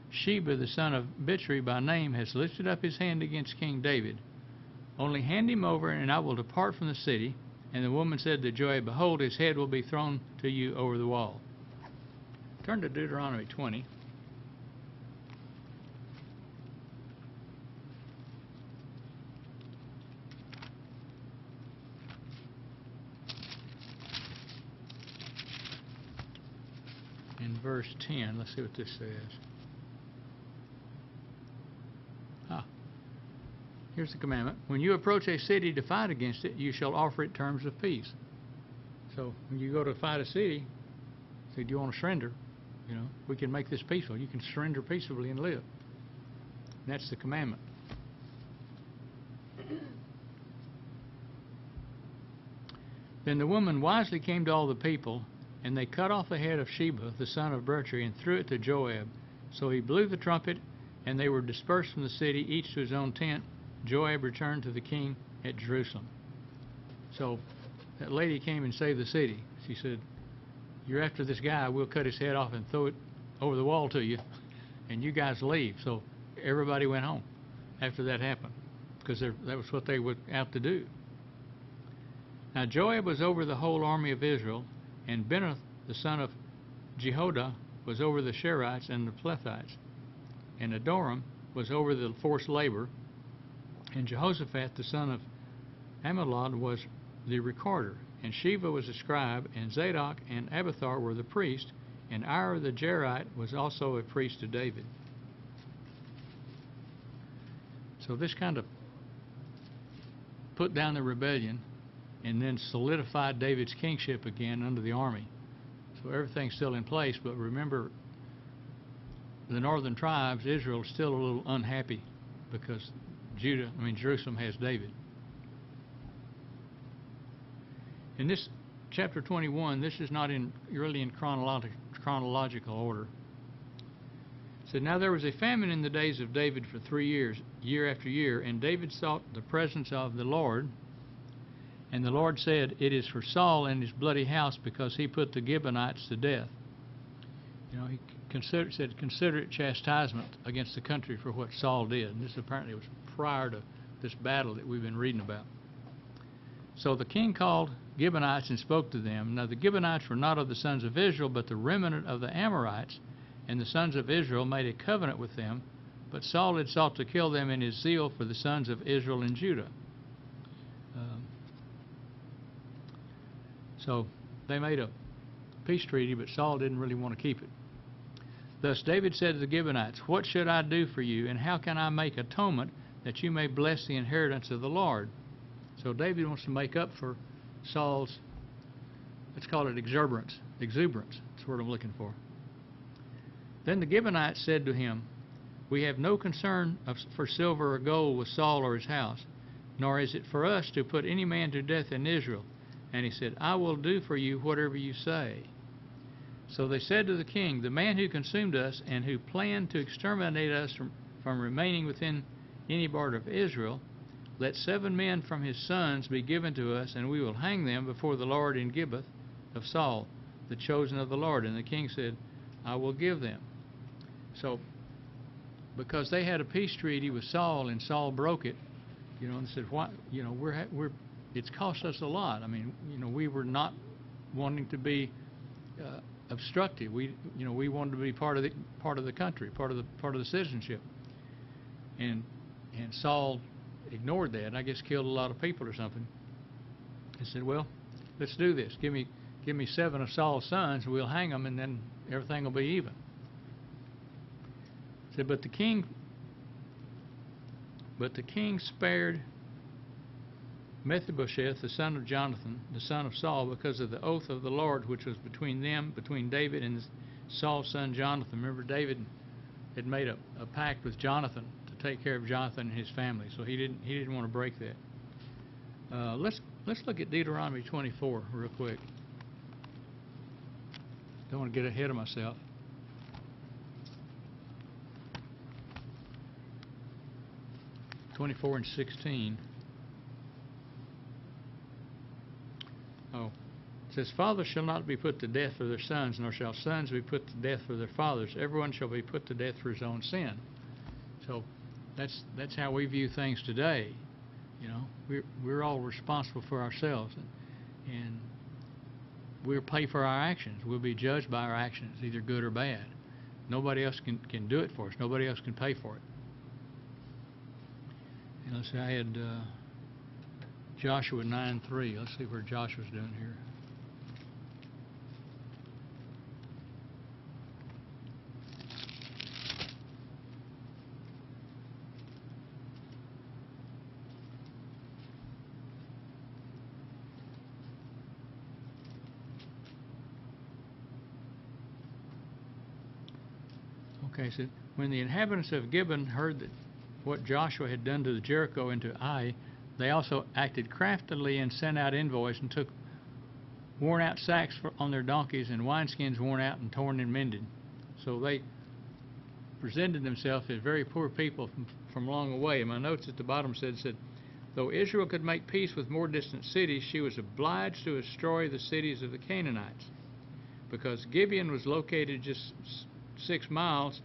Sheba the son of Bichri by name, has lifted up his hand against King David. Only hand him over, and I will depart from the city. And the woman said to Joab, Behold, his head will be thrown to you over the wall. Turn to Deuteronomy 20. In verse 10, let's see what this says. Here's the commandment. When you approach a city to fight against it, you shall offer it terms of peace. So when you go to fight a city, say, do you want to surrender? We can make this peaceful. You can surrender peaceably and live. And that's the commandment. Then the woman wisely came to all the people, and they cut off the head of Sheba, the son of Berchi, and threw it to Joab. So he blew the trumpet, and they were dispersed from the city, each to his own tent. Joab returned to the king at Jerusalem. So that lady came and saved the city. She said, you're after this guy, we'll cut his head off and throw it over the wall to you, and you guys leave. So everybody went home after that happened, because that was what they were out to do. Now Joab was over the whole army of Israel, and Beneth, the son of Jehoiada, was over the Sherites and the Plethites, and Adoram was over the forced labor, and Jehoshaphat, the son of Amilad, was the recorder, and Sheba was the scribe, and Zadok and Abiathar were the priests, and Ira the Jerite was also a priest to David. So this kind of put down the rebellion and then solidified David's kingship again under the army. So everything's still in place, but remember, the northern tribes, Israel, is still a little unhappy because Jerusalem has David. In this chapter 21, this is not really in chronological order. It said, Now there was a famine in the days of David for 3 years, year after year, and David sought the presence of the Lord. And the Lord said, It is for Saul and his bloody house, because he put the Gibeonites to death. He said, consider it chastisement against the country for what Saul did. And this apparently was prior to this battle that we've been reading about. So the king called Gibeonites and spoke to them. Now the Gibeonites were not of the sons of Israel, but the remnant of the Amorites, And the sons of Israel made a covenant with them, but Saul had sought to kill them in his zeal for the sons of Israel and Judah. So they made a peace treaty, but Saul didn't really want to keep it. Thus David said to the Gibeonites, "What should I do for you, and how can I make atonement that you may bless the inheritance of the Lord?" So David wants to make up for Saul's, let's call it exuberance. That's the word I'm looking for. Then the Gibeonites said to him, "We have no concern for silver or gold with Saul or his house, nor is it for us to put any man to death in Israel." And he said, "I will do for you whatever you say." So they said to the king, "The man who consumed us and who planned to exterminate us from remaining within any part of Israel, let 7 men from his sons be given to us, and we will hang them before the Lord in Gibeath of Saul, the chosen of the Lord." And the king said, "I will give them." So, because they had a peace treaty with Saul and Saul broke it, and said, "Why? It's cost us a lot." I mean, we were not wanting to be obstructive. We wanted to be part of the country, part of the citizenship. And Saul ignored that, and I guess killed a lot of people or something. He said, "Well, let's do this. Give me 7 of Saul's sons, and we'll hang them, and then everything will be even." He said, but the king spared Mephibosheth, the son of Jonathan, the son of Saul, because of the oath of the Lord which was between David and Saul's son Jonathan. Remember, David had made a pact with Jonathan to take care of Jonathan and his family, so he didn't want to break that. Let's look at Deuteronomy 24 real quick. Don't want to get ahead of myself. (24 and 16). It says, "Fathers shall not be put to death for their sons, nor shall sons be put to death for their fathers. Everyone shall be put to death for his own sin." So that's how we view things today. We're all responsible for ourselves, and we'll pay for our actions. We'll be judged by our actions, either good or bad. Nobody else can do it for us. Nobody else can pay for it. And let's see, I had Joshua 9:3. Let's see where Joshua's doing here. Okay, so when the inhabitants of Gibeon heard that what Joshua had done to the Jericho and to Ai, they also acted craftily and sent out envoys and took worn out sacks on their donkeys and wineskins worn out and torn and mended. So they presented themselves as very poor people from long away. And my notes at the bottom said, though Israel could make peace with more distant cities, she was obliged to destroy the cities of the Canaanites. Because Gibeon was located just 6 miles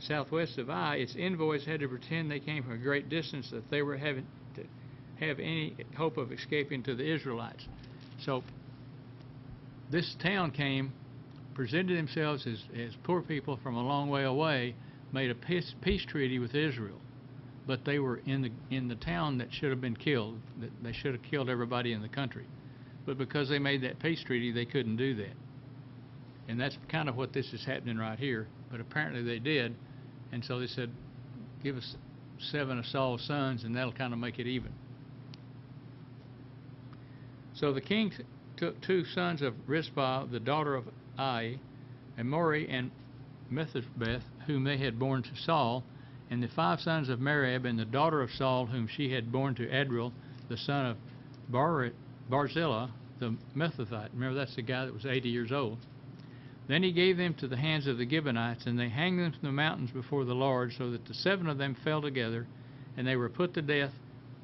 southwest of Ai, its envoys had to pretend they came from a great distance, that they were having to have any hope of escaping to the Israelites. So this town came, presented themselves as poor people from a long way away, made a peace treaty with Israel, but they were in the town that should have been killed. That they should have killed everybody in the country, but because they made that peace treaty, they couldn't do that. And that's kind of what this is happening right here. But apparently they did, and so they said, "Give us 7 of Saul's sons, and that'll kind of make it even." So the king took 2 sons of Rizpah, the daughter of Ai, Amori and Mephibosheth, whom they had borne to Saul, and the 5 sons of Merab, and the daughter of Saul, whom she had borne to Adriel, the son of Barzillai, the Methethite. Remember, that's the guy that was 80 years old. Then he gave them to the hands of the Gibeonites, and they hanged them from the mountains before the Lord, so that the 7 of them fell together, and they were put to death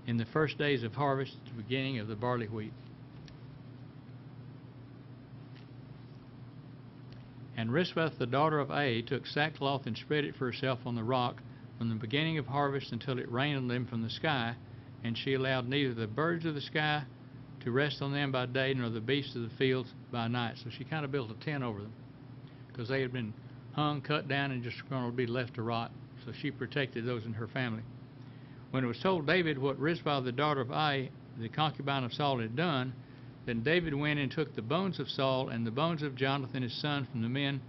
in the first days of harvest, at the beginning of the barley wheat. And Rizpah, the daughter of Ai, took sackcloth and spread it for herself on the rock from the beginning of harvest until it rained on them from the sky, and she allowed neither the birds of the sky to rest on them by day, nor the beasts of the fields by night. So she kind of built a tent over them, because they had been hung, cut down, and just going to be left to rot. So she protected those in her family. When it was told David what Rizpah, the daughter of Ai, the concubine of Saul, had done, then David went and took the bones of Saul and the bones of Jonathan his son from the men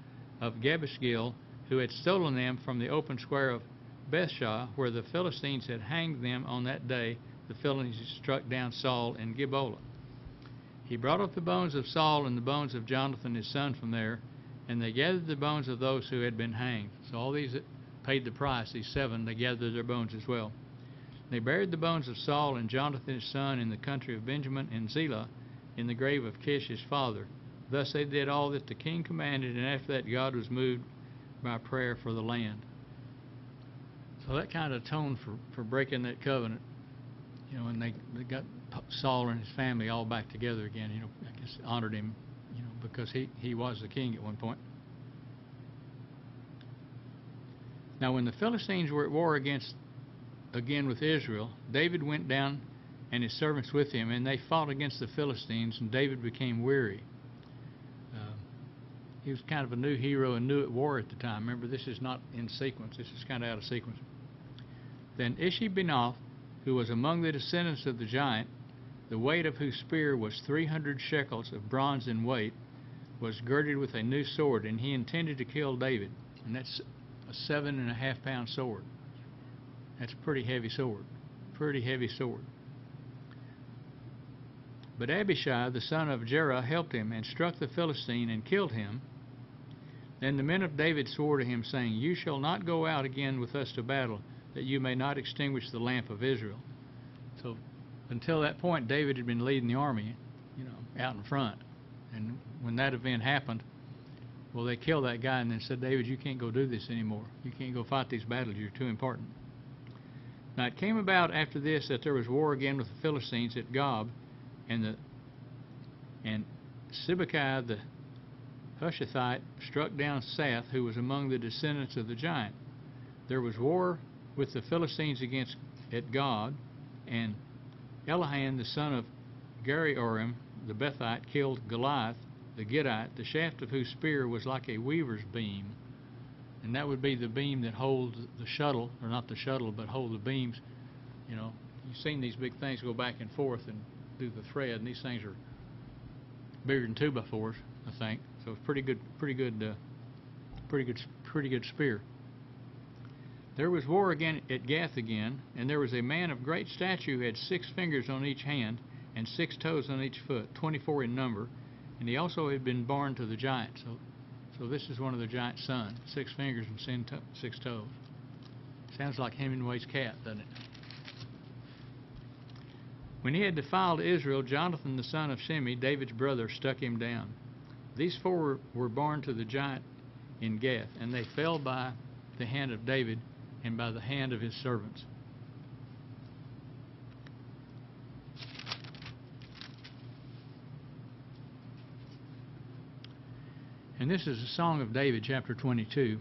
of Gebeshgil, who had stolen them from the open square of Bethshah, where the Philistines had hanged them on that day. The Philistines struck down Saul in Gibeah. He brought up the bones of Saul and the bones of Jonathan his son from there, and they gathered the bones of those who had been hanged. So all these that paid the price, these 7, they gathered their bones as well. They buried the bones of Saul and Jonathan his son in the country of Benjamin in Zelah, in the grave of Kish his father. Thus they did all that the king commanded, and after that God was moved by prayer for the land. So that kind of atoned for breaking that covenant, and they got Saul and his family all back together again, I guess honored him, because he was the king at one point. Now when the Philistines were at war again with Israel, David went down and his servants with him, and they fought against the Philistines, and David became weary. He was kind of a new hero and new at war at the time. Remember, this is not in sequence. This is kind of out of sequence. Then Ishi-Benoth, who was among the descendants of the giant, the weight of whose spear was 300 shekels of bronze in weight, was girded with a new sword, and he intended to kill David. And that's a 7.5-pound sword. That's a pretty heavy sword. Pretty heavy sword. But Abishai, the son of Jerah, helped him and struck the Philistine and killed him. Then the men of David swore to him, saying, "You shall not go out again with us to battle, that you may not extinguish the lamp of Israel." So until that point, David had been leading the army, out in front. And when that event happened, well, they killed that guy and then said, "David, you can't go do this anymore. You can't go fight these battles. You're too important." Now it came about after this that there was war again with the Philistines at Gob, and Sibbecai the Hushathite struck down Sath, who was among the descendants of the giant. There was war with the Philistines at Gob, and Elihan the son of Geriorim the Bethite killed Goliath the Gittite, the shaft of whose spear was like a weaver's beam. And that would be the beam that holds the shuttle, or not the shuttle, but hold the beams. You've seen these big things go back and forth and do the thread, and these things are bigger than 2x4s, I think. So it's pretty good spear. There was war again at Gath again, and there was a man of great stature who had 6 fingers on each hand and 6 toes on each foot, 24 in number, and he also had been born to the giant. So this is one of the giant's sons, 6 fingers and 6 toes. Sounds like Hemingway's cat, doesn't it? When he had defiled Israel, Jonathan the son of Shimei, David's brother, struck him down. These 4 were born to the giant in Gath, and they fell by the hand of David and by the hand of his servants. And this is a Song of David, chapter 22.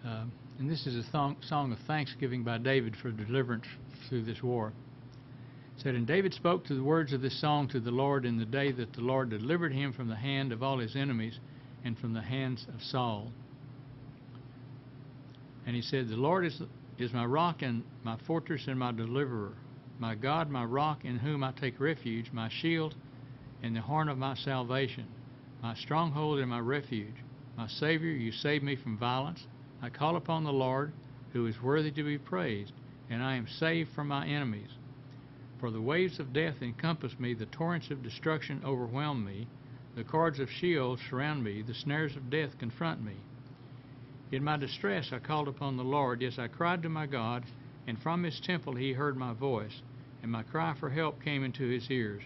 And this is a song of thanksgiving by David for deliverance through this war. It said, "And David spoke to the words of this song to the Lord in the day that the Lord delivered him from the hand of all his enemies and from the hands of Saul. And he said, The Lord is my rock and my fortress and my deliverer, my God, my rock in whom I take refuge, my shield and the horn of my salvation, my stronghold and my refuge, my Savior, you save me from violence. I call upon the Lord, who is worthy to be praised, and I am saved from my enemies. For the waves of death encompass me, the torrents of destruction overwhelm me, the cords of Sheol surround me, the snares of death confront me. In my distress I called upon the Lord, yes, I cried to my God, and from his temple he heard my voice, and my cry for help came into his ears.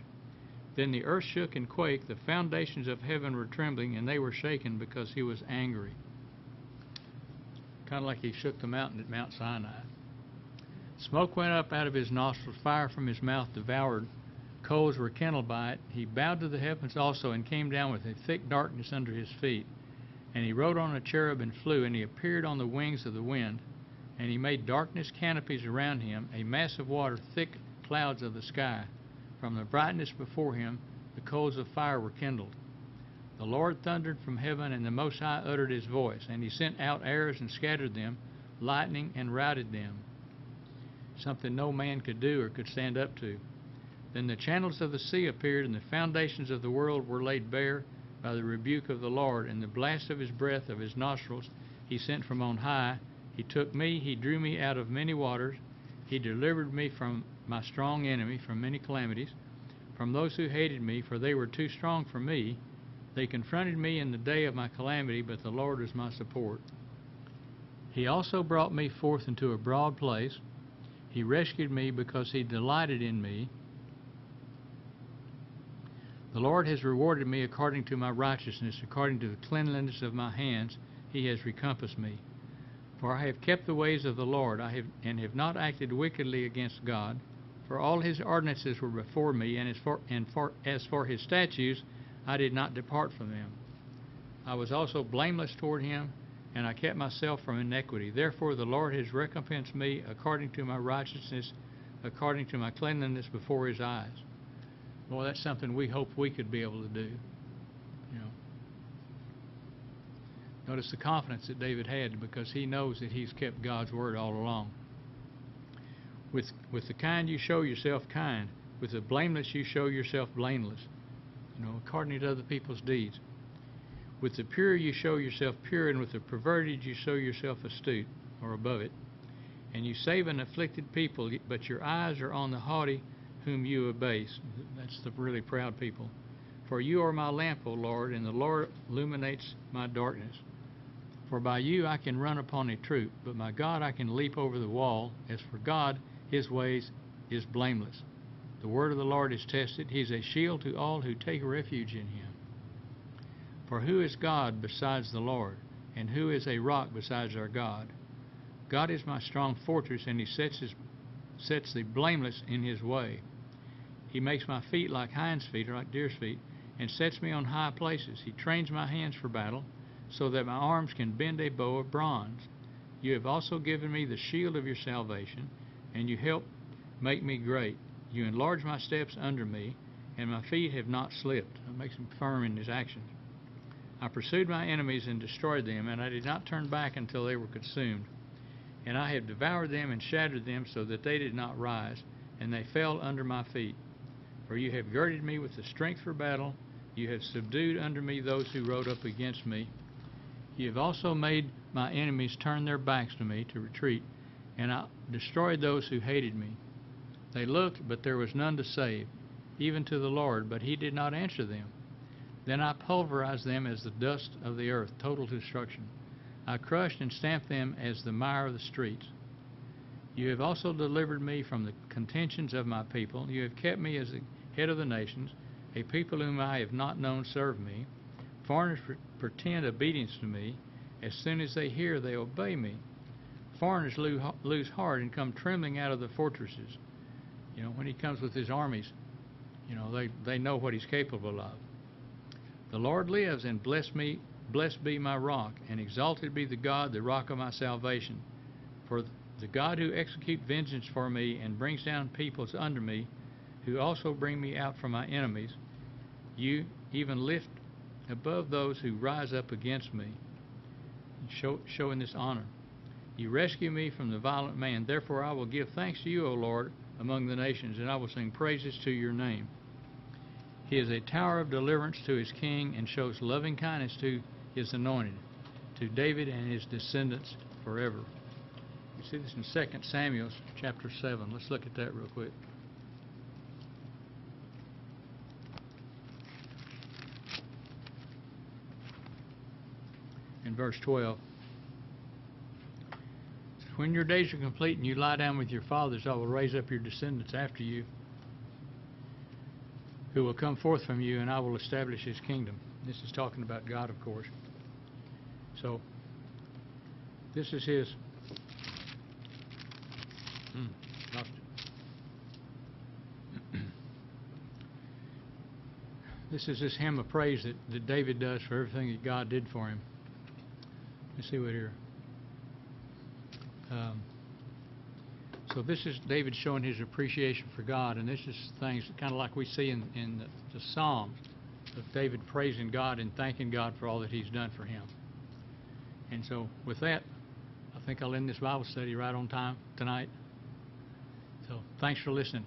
Then the earth shook and quaked, the foundations of heaven were trembling, and they were shaken because he was angry." Kind of like he shook the mountain at Mount Sinai. "Smoke went up out of his nostrils, fire from his mouth devoured, coals were kindled by it. He bowed to the heavens also, and came down with a thick darkness under his feet. And he rode on a cherub and flew, and he appeared on the wings of the wind. And he made darkness canopies around him, a mass of water, thick clouds of the sky. From the brightness before him, the coals of fire were kindled. The Lord thundered from heaven, and the Most High uttered his voice, and he sent out arrows and scattered them, lightning and routed them. Something no man could do or could stand up to. Then the channels of the sea appeared, and the foundations of the world were laid bare by the rebuke of the Lord, and the blast of his breath of his nostrils he sent from on high. He took me, he drew me out of many waters. He delivered me from my strong enemy, from many calamities, from those who hated me, for they were too strong for me. They confronted me in the day of my calamity, but the Lord was my support. He also brought me forth into a broad place. He rescued me because he delighted in me. The Lord has rewarded me according to my righteousness, according to the cleanliness of my hands. He has recompassed me. For I have kept the ways of the Lord, and have not acted wickedly against God. For all his ordinances were before me, and as for his statutes, I did not depart from them. I was also blameless toward him, and I kept myself from iniquity. Therefore the Lord has recompensed me according to my righteousness, according to my cleanliness before his eyes. Well, that's something we hope we could be able to do. Notice the confidence that David had, because he knows that he's kept God's word all along. With the kind you show yourself kind. With the blameless you show yourself blameless. According to other people's deeds. With the pure you show yourself pure, and with the perverted you show yourself astute, or above it. And you save an afflicted people, but your eyes are on the haughty whom you abase. That's the really proud people. For you are my lamp, O Lord, and the Lord illuminates my darkness. For by you I can run upon a troop, but my God I can leap over the wall. As for God, his ways is blameless. The word of the Lord is tested. He is a shield to all who take refuge in him. For who is God besides the Lord? And who is a rock besides our God? God is my strong fortress, and he sets the blameless in his way. He makes my feet like hinds' feet, or like deer's feet, and sets me on high places. He trains my hands for battle, so that my arms can bend a bow of bronze. You have also given me the shield of your salvation, and you help make me great. You enlarge my steps under me, and my feet have not slipped. That makes him firm in his actions. I pursued my enemies and destroyed them, and I did not turn back until they were consumed. And I have devoured them and shattered them, so that they did not rise, and they fell under my feet. For you have girded me with the strength for battle. You have subdued under me those who rode up against me. You have also made my enemies turn their backs to me, to retreat, and I destroyed those who hated me. They looked, but there was none to save, even to the Lord, but he did not answer them. Then I pulverized them as the dust of the earth, total destruction. I crushed and stamped them as the mire of the streets. You have also delivered me from the contentions of my people. You have kept me as the head of the nations. A people whom I have not known serve me. Foreigners pretend obedience to me. As soon as they hear, they obey me. Foreigners lose heart and come trembling out of the fortresses. When he comes with his armies, they know what he's capable of. The Lord lives, and blessed be my rock, and exalted be the God, the rock of my salvation. For the God who executes vengeance for me, and brings down peoples under me, who also bring me out from my enemies, you even lift above those who rise up against me, showing this honor. You rescue me from the violent man. Therefore I will give thanks to you, O Lord, among the nations, and I will sing praises to your name. He is a tower of deliverance to his king, and shows loving kindness to his anointed, to David and his descendants forever. You see this in 2 Samuel chapter 7. Let's look at that real quick. In verse 12. When your days are complete and you lie down with your fathers, I will raise up your descendants after you, who will come forth from you, and I will establish his kingdom. This is talking about God, of course. So, this is his... lost it. This is this hymn of praise that David does for everything that God did for him. Let's see what here. So this is David showing his appreciation for God, and this is things kind of like we see in the Psalms. of David praising God and thanking God for all that he's done for him. And so with that, I think I'll end this Bible study right on time tonight. So thanks for listening.